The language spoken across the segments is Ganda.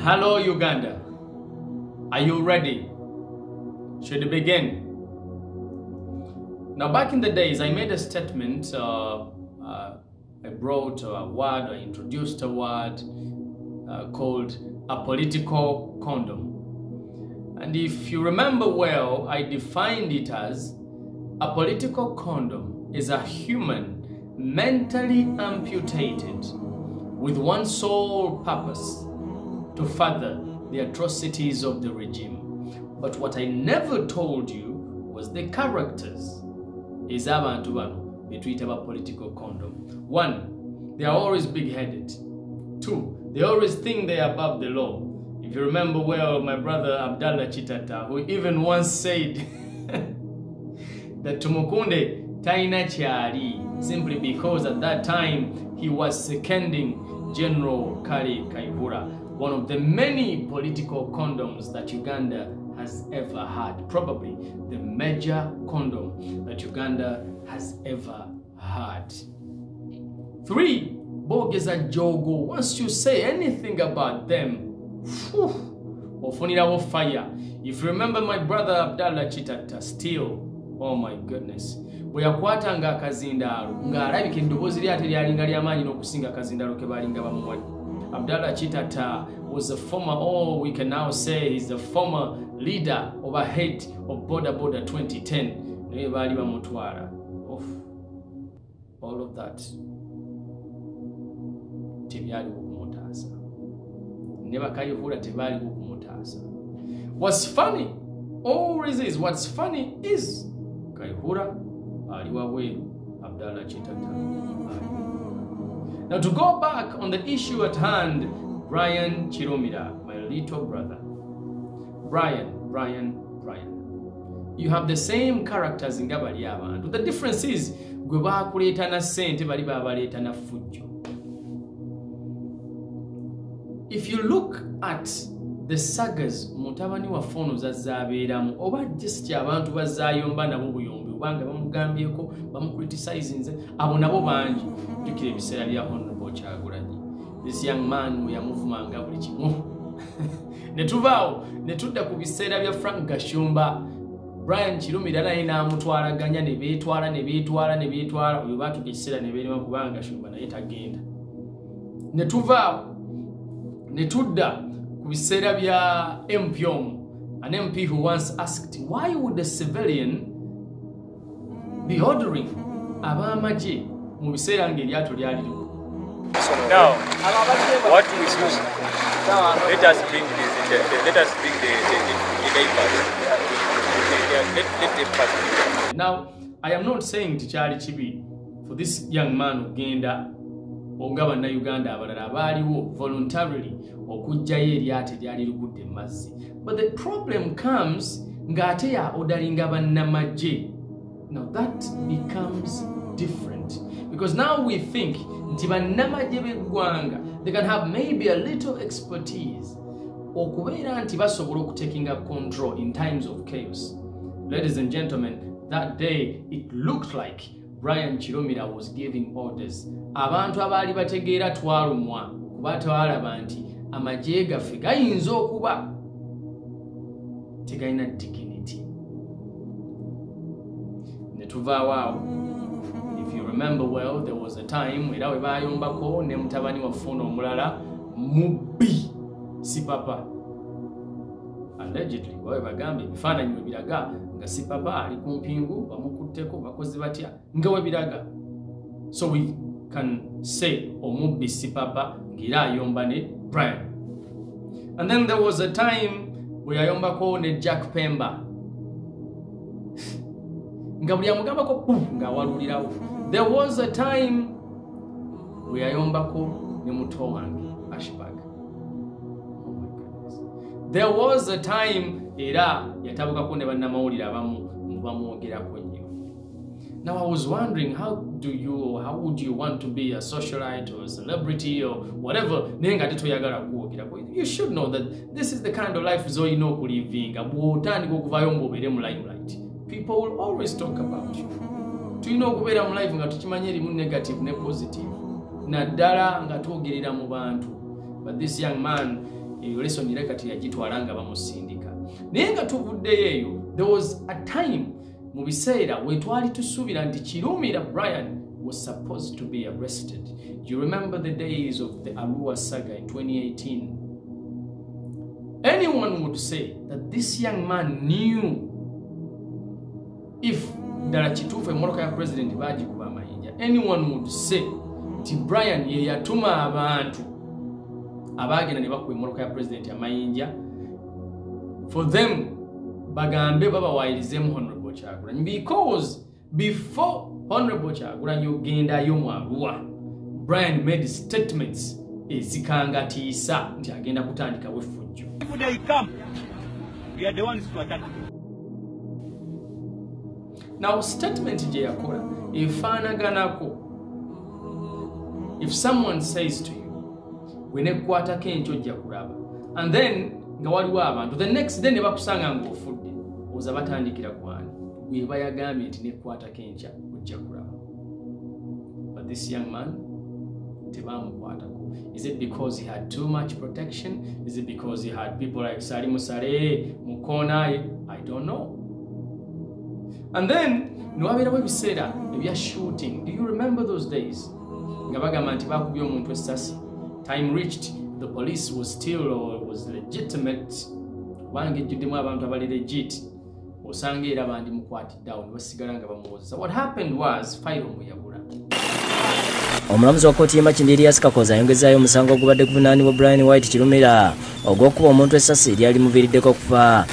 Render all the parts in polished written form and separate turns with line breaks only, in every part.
Hello, Uganda. Are you ready? Should we begin? Now, back in the days, I made a statement. I brought a word, I introduced a word called a political condom. And if you remember well, I defined it as a political condom is a human mentally amputated with one sole purpose: to further the atrocities of the regime. But what I never told you was the characters is abantu bano between a political condom. One, they are always big-headed. Two, they always think they are above the law. If you remember well, my brother Abdallah Chitata, who even once said that Tumukunde taina kyali, simply because at that time he was seconding General Kale Kaihura, one of the many political condoms that Uganda has ever had, probably the major condom that Uganda has ever had. Three, Bogeza Jogo, once you say anything about them, ofunirawo fire. If you remember my brother Abdallah Chitata, still, oh my goodness, bwe yakwatanga akazindalo ng'alabika eddoboozi lyate lyalinga ly'amaanyi n'okusinga akazindalo ke balinga bamuwadde. Abdallah Chitata was a former, or we can now say he's the former leader of a head of Border 2010. Naye baali bamutwala. All of that tebyali kumutaasa. Ne bakayihura tebaali kumutaasa. What's funny always is, what's funny is Kaihura ali wabweru, Abdallah Chitata. Now, to go back on the issue at hand, Brian Chiromira, my little brother. Brian. You have the same characters in Gabali abantu. The difference is, gwe bakuleeta na sente bali babaleeta na fujjo. If you look at the sagas mutabani wa fono zazzabeeramu, oba just abantu bazzayomba nabo buyombi, obanga bamugambyeko bamukriticizinze, abo nabo bangi. Jukira ebiseera bya Honorable Kyagulanyi. This young man we yamuvumanga buli kimu. Ne tuvaawo ne tudda ku biseera bya Frank Gashumba. Brian Chirumira naye n'amutwalaganya ne beetwala. Oyo baatuka ekiseera ne beerema kubanga Gashumba naye tagenda. Ne tuvaawo ne tudda ku biseera bya MPOM. An MP who once asked, why would the civilian be ordering ab'amagye mu biseera ng'eryato lyali liwo?
Now, what we do, let us bring the diapers.
Now, I am not saying tikyali kibi for this young man ogenda ongaba na Uganda abalala abaaliwo voluntarily okujjayo eryato eryali ligudde mu mazzi. But the problem comes ng'ate ya odalinga bannamagye. Now that becomes different, because now we think nti bannamagye b'eggwanga they can have maybe a little expertise okubeera nti basobola okutakinga control in times of chaos. Ladies and gentlemen, that day it looked like Brian Chiromira was giving orders. Abantu abaali bategeera twalumwa kuba twalaba nti amagye gaffe gayinza okuba tegalina dignity. Ne tuvaawo awo. If you remember well, there was a time era we bayombako ne mutabani wa fono omulala mubbi si papa. Allegedly, wawe bagambye ebifaananyi we biraga nga si papa ali ku mpingu bamukutteko bakozi batya nga we biraga. So we can say omubbi si papa ng'era ayomba ne Brian. And then there was a time we ayombako ne Jack Pemba. Nga buli amugambako nga walulirawo. There was a time we ayombako ne muto wange Ashbag. Oh my goodness. There was a time era yatabukako ne bannamawulire abamu bamwogerako nnyo. Now I was wondering, how would you want to be a socialite or a celebrity or whatever? You should know that this is the kind of life zolina okulivinga bw'otandika okuvaayo mbubeere mu limelight. People will always talk about you. Tulina okubeera mu life nga tukimanyi erimu negative ne positive. Naddala nga twogerera mu bantu. But this young man, eyo lesson ile kati yagitwala nga bamusindika. Naye nga tuvuddeyo eyo, there was a time mu biseera we twali tusuubira nti Kirumira Brian was supposed to be arrested. You remember the days of the Arua saga in 2018? Anyone would say that this young man knew if dala kituufu emmoloka ya president bagikuba amayinja. Anyone would say nti Brian ye yatuma abantu abagenda ne bakuba emmoloka ya president amayinja for them bagambe babawayirizemu Honorable Kyagulanyi, because before Honorable Kyagulanyi ogendayo mu Arua, Brian made statements ezikangatiisa nti agenda kutandika wefujjo.
If they come, we are the ones to attack.
Now statement je yakola efaanaganako. If someone says to you, wenekwatako enkyo ojja kulaba, and then nga waliwo abantu, the next day ne bakusanga ng'ofudde, oza batandikira kwani gwe bayagambye nti nekwatako enkya ojja kulaba. But this young man, tebamukwatako. Is it because he had too much protection? Is it because he had people like Sari Musare, Mukona? I don't know. And then, nwabirawo ebiseera ebya shooting. Do you remember those days? Nga bagamba nti bakubye omuntu essasi. Time reached, the police was still or was legitimate. Kubanga ejjuddemu abantu abali legit. Osanga era bandi mukwatiddeawo ne basigala nga bamuwozesa. What happened was, fire omuyabula.
Omulamuzi wa kkooti y'e Makindye Erias Kakoza ayongezaayo omusango ogubadde guvunaanibwa Brian White Kirumira ogw'okuba omuntu essasi eryali muviiriddeko okufa.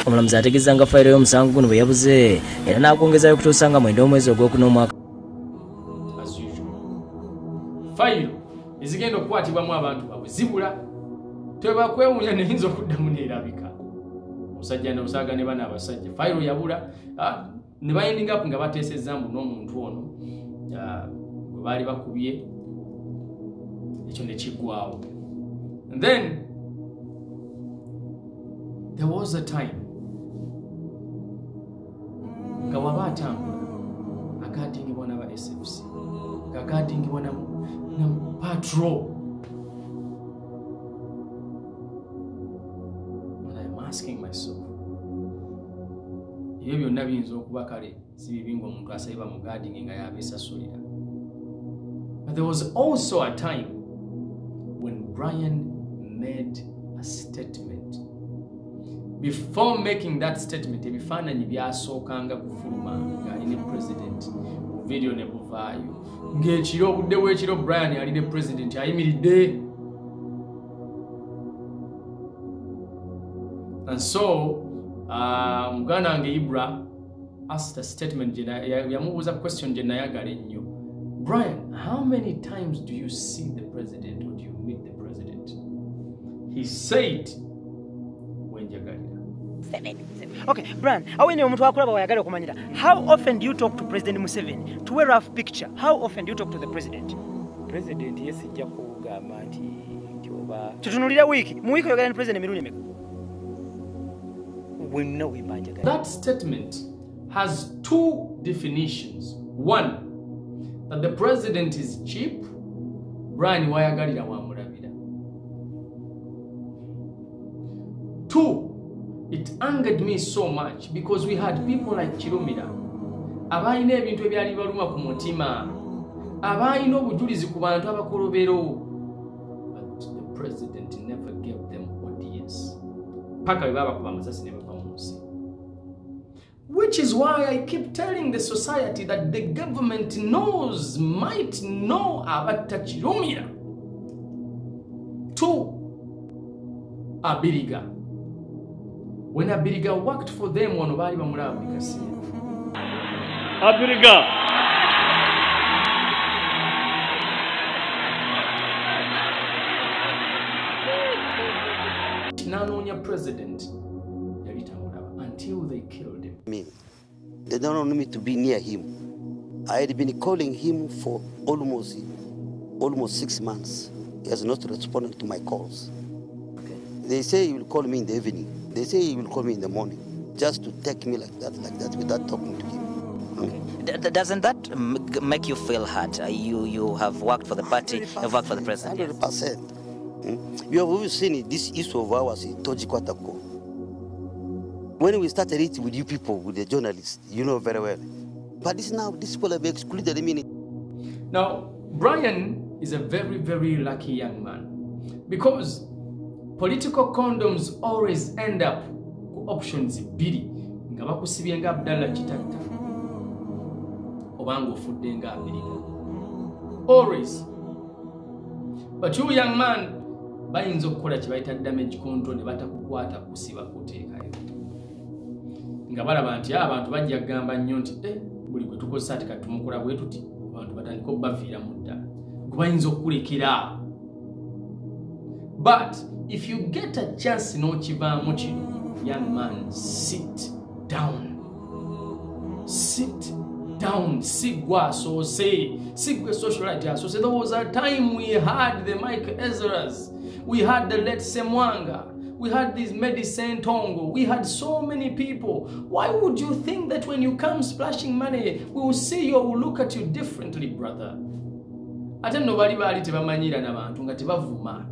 Omulamuzi ategeeza nga fayiro y'omusango guno bwe yabuze era n'agwongezaayo okutuusa nga mwenda omwezi ogwokuna omwaka.
As usual, fayiro ezigenda okukwatibwamu abantu baabwe zibula. Tebakwewuunya neyinza okuddamu neerabika. Omusajja n'omusaaga ne bana abasajja. Fayiro yabula. Ne bayendinga up nga bateesezza mbu n'omuntu ono bwe baali bakubye ekyo ne kiggwaawo. And then there was a time nga waba atambula akatingibwa n'aba SFC, akatingibwa na patrol. And I'm asking myself, ebyo byonna biyinza okuba kale si bibi ng'omuntu asabye bamugaadinge nga yabeesasulira. But there was also a time when Brian made a statement. Before making that statement, ebifaananyi byasookanga kufuluma ng'ali ne president. Mu video ne buvaayo. Ng'ekiro obudde bw'ekiro Brian ali ne president ayimiridde. And so, muganda wange Ibra asked a statement, yamubuuza question gye nayagala ennyo. Brian, how many times do you see the president or do you meet the president? He said, wenjagalira.
7. Okay, Brian, how often do you talk to President Museveni? To a rough picture, how often do you talk to the president?
President, yes, kugamba nti oba
tutunulira wiki mu wiki oyagala ne president mirundi emeka. We know we banjaga.
That statement has two definitions. One, that the president is cheap. Brian wayagalira wamulabira. Two, it angered me so much because we had people like Kirumira abayina ebintu ebyali baluma ku mutima, abayina obujulizi ku bantu abakolobero, but the president never gave them audience. Paka baba kuba masasi ne bava munsi. Which is why I keep telling the society that the government might know about Kirumira. Two, Abiriga. When Abiriga worked for them, one bali bamulaba bikasi.
Abiriga.
Nanonya president yalitamulaba until they killed him.
They don't want me to be near him. I had been calling him for almost 6 months. He has not responded to my calls.
Okay.
They say he will call me in the evening. They say he will call me in the morning, just to take me like that, without talking to him.
Doesn't that make you feel hurt? You have worked for the party, you've worked for the president.
100%. We have always seen this issue of ours in Tojikwatako. When we started it with you people, with the journalists, you know very well. But this people have excluded the meaning.
Now, Brian is a very, very lucky young man because political condoms always end up options biri nga bakusibye nga Abdallah Chitatta obanga ofudde nga America. Always. But you young man bayinza okukola kye bayita damage control ne batakukwata kusiba kuteekayo nga balaba nti abantu bajja kugamba nnyo nti buli gwe tukozesa ati kati tumukola bwe tuti abantu batandika okubaviira mu ddala kubayinza okukulekera. But if you get a chance n'okivaamu kino, young man, sit down. Sit down. Sigwa so say. Sigwa socialite. So there was a time we had the Mike Ezra's. We had the Let Semwanga. We had this Medicine Tongo. We had so many people. Why would you think that when you come splashing money, we will see you or will look at you differently, brother? Ate nobody bali tebamanyira n'abantu nga tebavuma.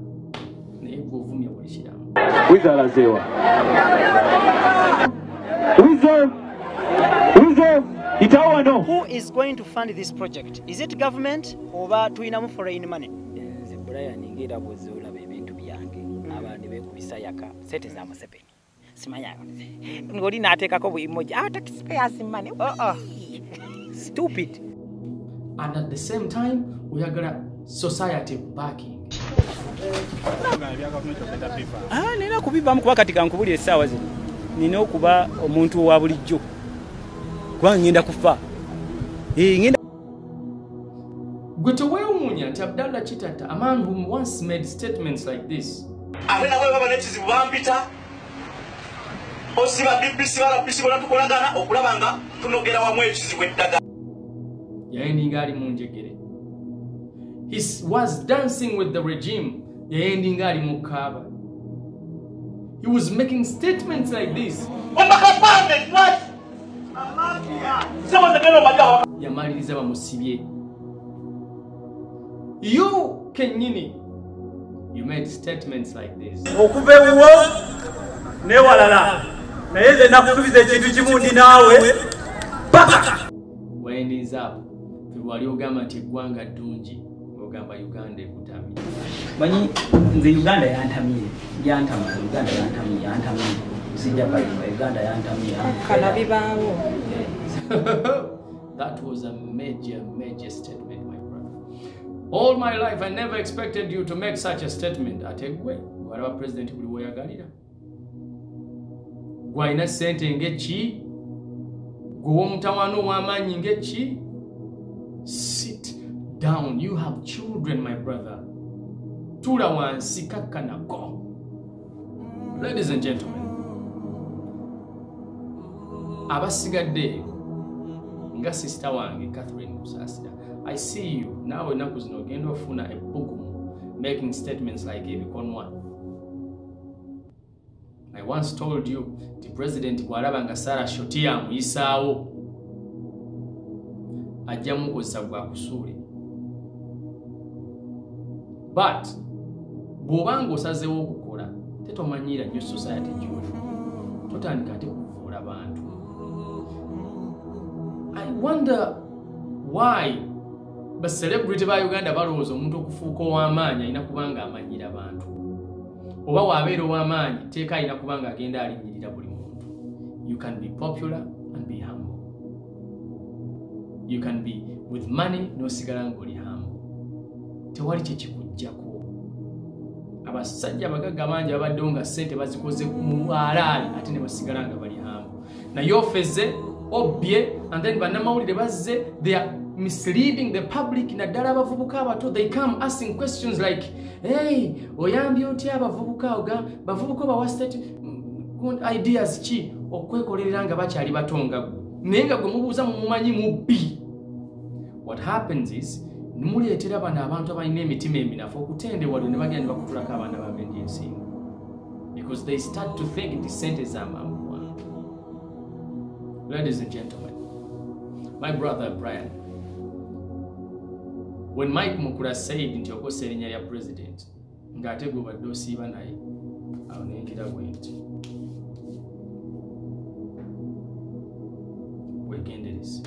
Naye gwe ovumya buli kiramu.
Wizalazewa. Itawano.
Who is going to fund this project? Is it government or tuinamu foreign money?
Brian ngira bozula bebintu byange abandi bekubisa yaka sete za Museveni simanya ngoli natekako buimoja atakispace money stupid.
And at the same time we are gonna society backing.
Nina kubibamu kuba katika nkubuli essaawa zino nina okuba omuntu wa bulijjo kuba ngenda kufa ngenda.
But away umunya nti Abdallah Chitatta, a man who once made statements like this.
Abena wewe babanetizi bambita osiba BBC wala BBC wala tukolagana okulabanga tunogera wa mwekizi kweddaga.
Yaendinga ali munjegere. He was dancing with the regime. Yaendinga ali mukaba. He was making statements like this.
What? Someone the girl majawa.
Yamaliriza bamusibye. You Kenyini, you made statements like this.
Okubewo ne walala. Naye ze nakusubiza ekintu kimundi nawe. Paka.
When is up? Wali ogamba nti eggwanga ddungi, ogamba Uganda ekutamye.
Manyi nze Uganda yantamye. Uganda yantamye. Sijja paliwa Uganda yantamye.
Kana bibaawo.
That was a major statement, my brother. All my life, I never expected you to make such a statement. Ategwe, whatever president buli woyagalira. Gwaina sente ngechi, gwo mutawano w'amaanyi ngechi. Sit down. You have children, my brother. Tula wansi kakkanako. Ladies and gentlemen, abasigadde nga sister wange Catherine Kusasira, I see you now enaku zino ogenda ofuna ebbugumu making statements like ebikonwa. I once told you the president bw'alaba nga Sarah Shoti amuyisaawo ajja mukozesa gwa kusuule. But bw'obanga osazeewo okukola tetomanyira nnyo society gy'oli, totandika ate kuvuula bantu. I wonder why ba celebrity ba Uganda balowooza omuntu okufuuka ow'amaanyi alina kubanga amanyira bantu, oba w'abeera ow'amaanyi teeka alina kubanga agenda alinyirira buli muntu. You can be popular and be humble. You can be with money n'osigala ng'oli humble. Tewali kye kikuggyako. Abasajja abagagga bangi abaddewo nga ssente bazikoze mu alaali ate ne basigala nga bali humble. Naye ofeze obbye and then bannamawulire bazze, they are misleading the public. Naddala abavubuka abato, they come asking questions like, hey, oyambye otya abavubuka bavubuka bawa state ideas ki okwekolerera nga bakyali bato nga gwe, naye nga gwe mubuuza mumumanyi mubbi. What happens is nimuleetera bano abantu abalina emitima eminafu okutendebwa ne bagenda ne bakutulako abaana babendya ensingo, because they start to think nti sente z'amangu. Ladies and gentlemen, my brother Brian, when Mike Mukura said nti okose erinnya lya president, ng'ate gwe badde osiiba naye awo nengira bwenti wegendereze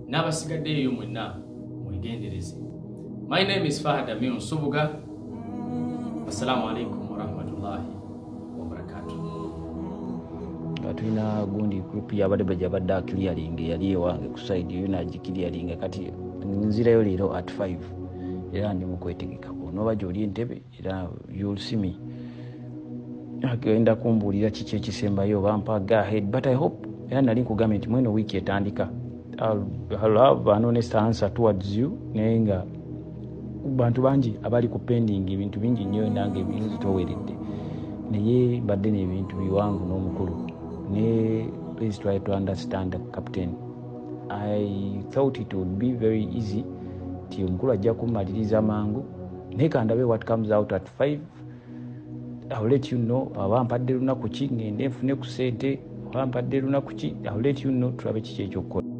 n'abasigaddeyo mwenna mwegendereze. My name is Fahad Amin Subuga. Assalamu alaikum wa rahmatullahi wa barakatuh.
Tulina gundi group y'abadde bajja clearing yali ewange ku side yo nagiclearing kati nzirayo leero at 5 era ndi mu kwetegekako noba gy'oli entebe era you'll see me agenda kumbuulira kiki ekisembayo bampa go ahead but I hope era nali nkugambye nti mweno wiiki etandika I'll have an honest answer towards you naye nga bantu bangi abali ku pending ebintu bingi nnyo nange ebinzitoweredde naye badde n'ebintu biwanvu n'omukulu ne please try to understand captain. I thought it would be very easy ti omukulu ajja kumaliriza mangu naye kandabe what comes out at 5. I'll let you know abampadde lunaku ki ngende nfune ku sente abampadde lunaku ki I'll let you know tulabe kiki ekyokukola.